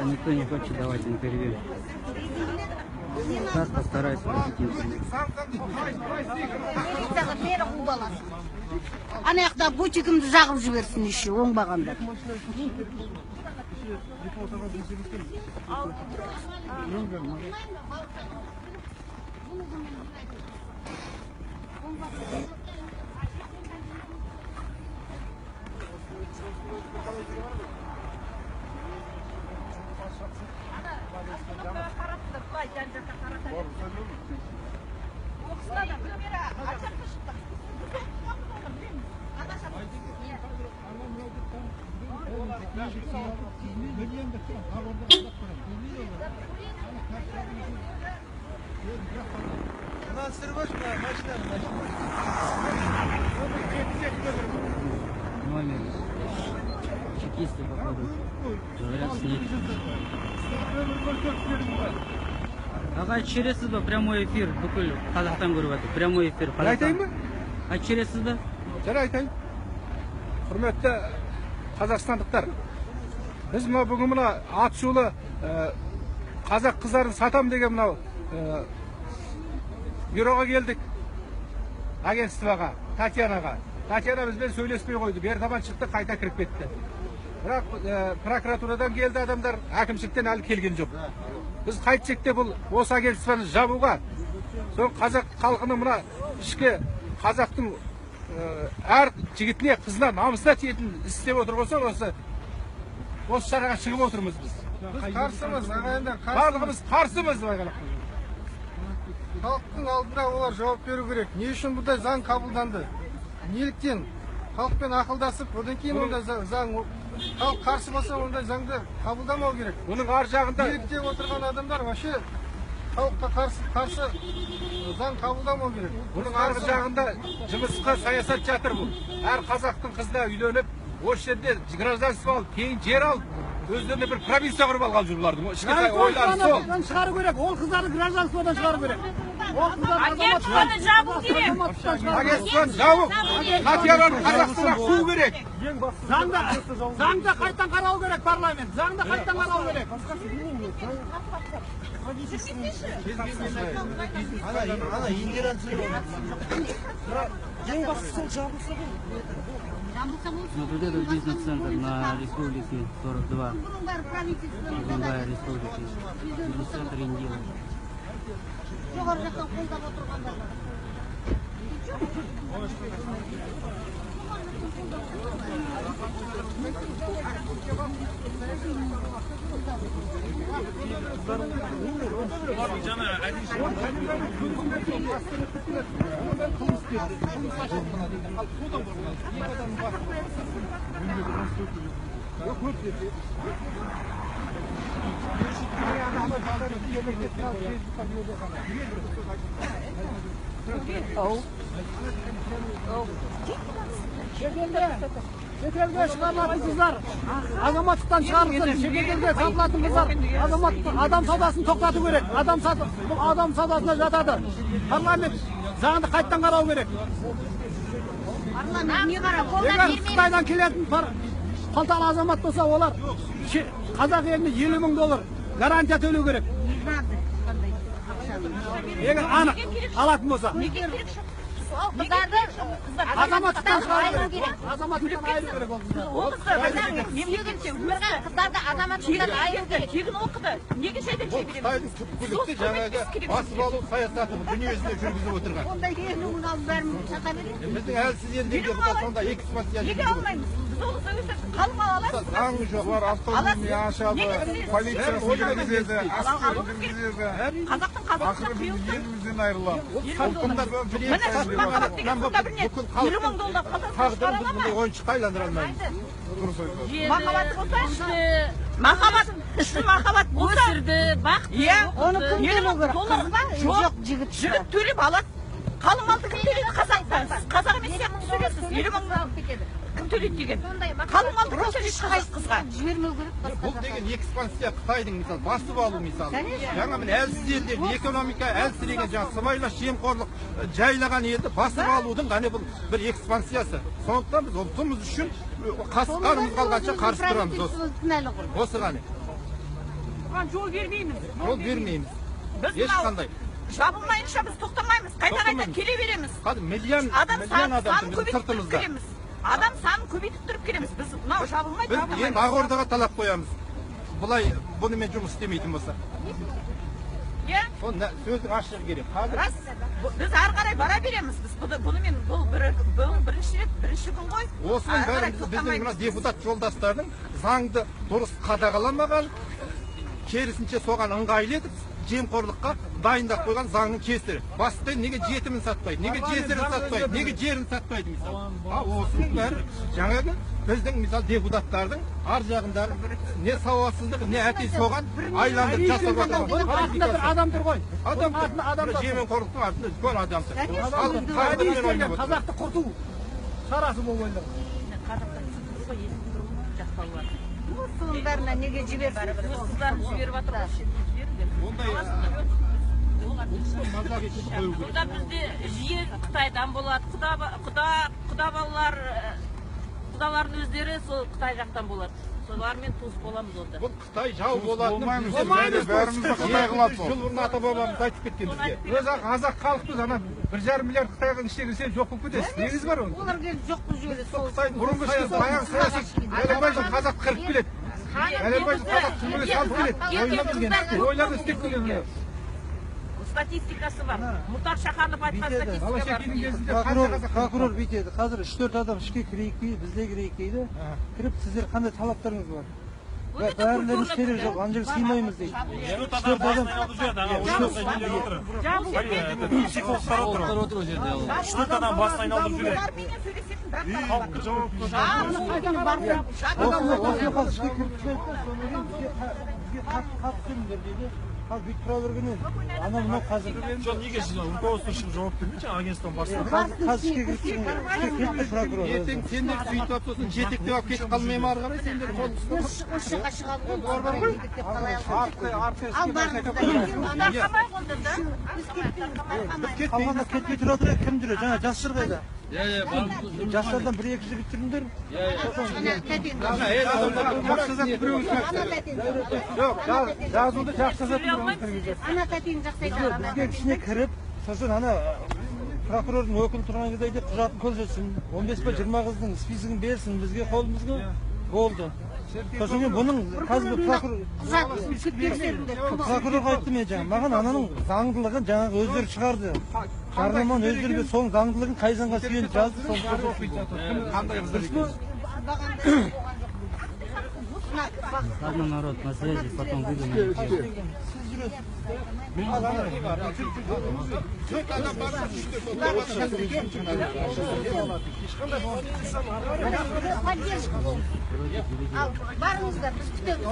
Никто не хочет давать интервью. Сейчас постараюсь спросить интервью. Ана жақта бутигімді жағып жіберсін еще оңбағанда. Номер. Чекисты походу. Говорят, снег. Ага, через сюда прямой эфир. Бүкіл Қазақтан көріп жатыр. Прямой эфир. Айтайын ба? А через сюда? Жара айтайын. Құрметті қазақстандықтар. Біз бүгін мына атышулы қазақ қыздарын сатам деген мынау бюроға келдік. Агентствоға, Татьянаға. Татьяна бізбен сөйлеспей қойды. Бер табан шықты, қайта кіріп кетті. Бірақ прокуратурадан келді адамдар, әкімшіліктен әлі келген жоқ. Біз қайтсек те бұл осы агентствоны жабуға, сол қазақ халқының мына ішкі қазақтың әр жігітіне, қызына, намысына тиетін істеп отыр болса, осы шараға шығып отырмыз біз. Біз қарсымыз, ағайындар қарсымыз. Барлығымыз қарсымыз байғанақ. Халықтың алдында олар жауап беру керек. Не үшін бұндай заң қабылданды? Неліктен? Халықпен ақылдасып, одан кейін ондай заң, халық қарсы болса ондай заңды қабылдамау керек. Бұның ар жағында Билікте отырған адамдар вообще халыққа қарсы заң қабылдамау керек. Бұның арғы жағында жұмысқа саясат жатыр бұл. Әр қазақтың қызына үйленіп, осы жерде гражданство алып, кейін жер алып, өздеріне бір провинция құрып алған жүр бұлардың. Ішкі ойлары сол. Шығару керек, ол қыздарды гражданстводан шығару керек. Агентствоны жабу керек. Агентствоны жабу, Татьянаны Қазақстанға қуу керек. Заңда қайттан қарау керек парламент. Заңда қайттан қарау керек. Ана Индираны Ең бастысы жабылса ғой. Вот этот бизнес-центр на Республике 42. Другая республика. Бизнес-центр Индира. Жоғары жақтан қолдап отырғандар бар. Шетелге шығарылатын қыздар, азаматтықтан шығарылсын, шетелге сатылатын қыздар, адам саудасын тоқтату керек. Адам саудасына жатады. Парламент заңды қайттан қарау керек. Егер Қытайдан келетін қалталы азамат болса, олар қазақ еліне $50,000 гарантия төлеу керек. Егер анық алатын болса. Азаматтықтан айыру керек. Азаматтықтан айыру керек ол қыздар. Қыздарды азаматтықтан айыру керек. Тегін оқыды. Неге шетелге береміз? Қытайдың түпкілікті жаңағы басып алу саясатын дүниесінде жүргізіп отырған. Ондай елінің алып бәрін сата береді. Біздің әлсіз елдерде сонда экспансия Неге алмаймыз? Біз ол қалың аласыз. заң жоқ, олар автономия ашады, полициясын кіргізеді, әскерін кіргізеді. Қазақтың қазақстан қиылды. Елімізден айырылады. Тағдырын біз ойыншыққа айландыра алмаймыз. Махаббат болса, махаббат, шын махаббат болса, Оны кім төлеу керек? толық па? Жоқ, жігіт Жігіт төлеп алады. қалың малды кім төлейді? Қазақтан. Сіз қазақ емес сияқты сөйлейсіз. 50 мың кім төлейді деген. Қалың малды кім төлейді қазақ қызға? Жібермеу керек. Бұл деген экспансия Қытайдың мысалы басып алу мысалы. Жаңа міне әлсіз елдерді экономика әлсіреген жаңа сыбайлас жемқорлық жайлаған елді басып алудың ғана бұл бір экспансиясы. Сондықтан біз ұлтымыз үшін қасқарымыз қалғанша қарсы тұрамыз осы ғана. Оған жол бермейміз. Жол бермейміз. Біз Ешқандай. жабылмайынша біз тоқтамаймыз. Қайта келе береміз. Миллион Адам санын адам көбейтіп тұрып сыртымызда. келеміз. Адам санын көбейтіп тұрып келеміз. Біз мынау жабылмайды. Біз ең Ақордаға талап қоямыз. Бұлай бұнымен жұмыс істемейтін болса. Иә? Сөздің ашығы керек. Қазір Рас. Біз ары қарай бара береміз. Біз бұнымен бұл бірінші рет, бірінші күн ғой. осының бәрін біздің мына депутат жолдастардың заңды дұрыс қадағаламаған, керісінше соған ыңғайлы етіп, жемқорлыққа дайындап қойған заңның кесірі. Басты неге жетімін сатпайды, неге жесірін сатпайды, неге жерін сатпайды мысалы. Осының бәрі жаңағы біздің мысалы депутаттардың ар жағындағы не сауатсыздығы, не әте соған айландырып жасап отырған. артында бір адам тұр ғой. Адам адам тұр, жемқорлықтың артында үлкен адам тұр. Әдейі істелген қазақты құрту шарасы бұл ойында. Қазақтан сіз ғой естіп жақтаулар. Соның бәріне неге жіберсін? Қыздарын жіберіп жатыр ғой. Burada bizde жиі Қытайдан болады. Құдалардың өздері сол Қытай жақтан болады. Солармен туыс боламыз онда. Бұл Қытай жау болатыны бәрімізді Қытай қылады. Жыл бұрын ата бабамыз айтып кеткен бізге. Өзі қазақ халықпыз, ана 1,5 миллиард Қытайға ішіне кірсе жоқ болып кетесіз. Негіз бар оның. Олар келіп жоқ бұл жүйелі. Қытайдың бұрынғы баяғы саяси Әлембайжан қазақ қырып келеді. Әлембайжан қазақ түрмеге салып келеді. Ойлап істеп келеді. Статистикасы бар. Мұхтар Шаханов айтқан статистика бар. Прокурор бүйтеді. Қазір 3-4 адам ішке кірейік дейді, бізде кірейік дейді. Кіріп сіздер қандай талаптарыңыз бар? Бәрілеріңіз керек жоқ, ана жерге сыймаймыз дейді. 3-4 адам. Үш-төрт адам басын айналдырып жүреді. Халыққа жауапты. Осы қаз ішке кіріп түседі, сонымен бізге қатысыңдар дейді. Қазір бүйтіп тұра бергеннен, ана мынау қазір. Жоқ, неге сіз руководство шығып жауап бермейді, агентстводан бастап. Қазір ішке кіріп кетті прокурор. Ертең сендер сөйтіп сосын жетектеп алып кетіп қалмай ма ары қарай сендер қол Шыққа шығады ғой. Ал Қалғанда кетпей тұра тұрайық, кім жүреді? Жаңа жастар қайда? Жастардан 1-2 жігіт жүріңдер. жоқ, жазуды жақсы жазатын. Ана тәтейін жақсайды. Бізге ішіне кіріп, сосын ана прокурордың өкілі тұрған кезде айтады, құжатын көрсетсін, 15 па 20 қыздың списогін берсін, бізге қолымызға болды. Сосын мен бұның қазір прокурорға айттым мен жаңа, маған ананың заңдылығын жаңағы өздері шығарды. Жарнаманы өздері соның заңдылығын қай заңға сүйеніп жазды, соны Ладно, народ, на связи, потом выйду на эфир. Ал барыңыздар, біз күтеміз.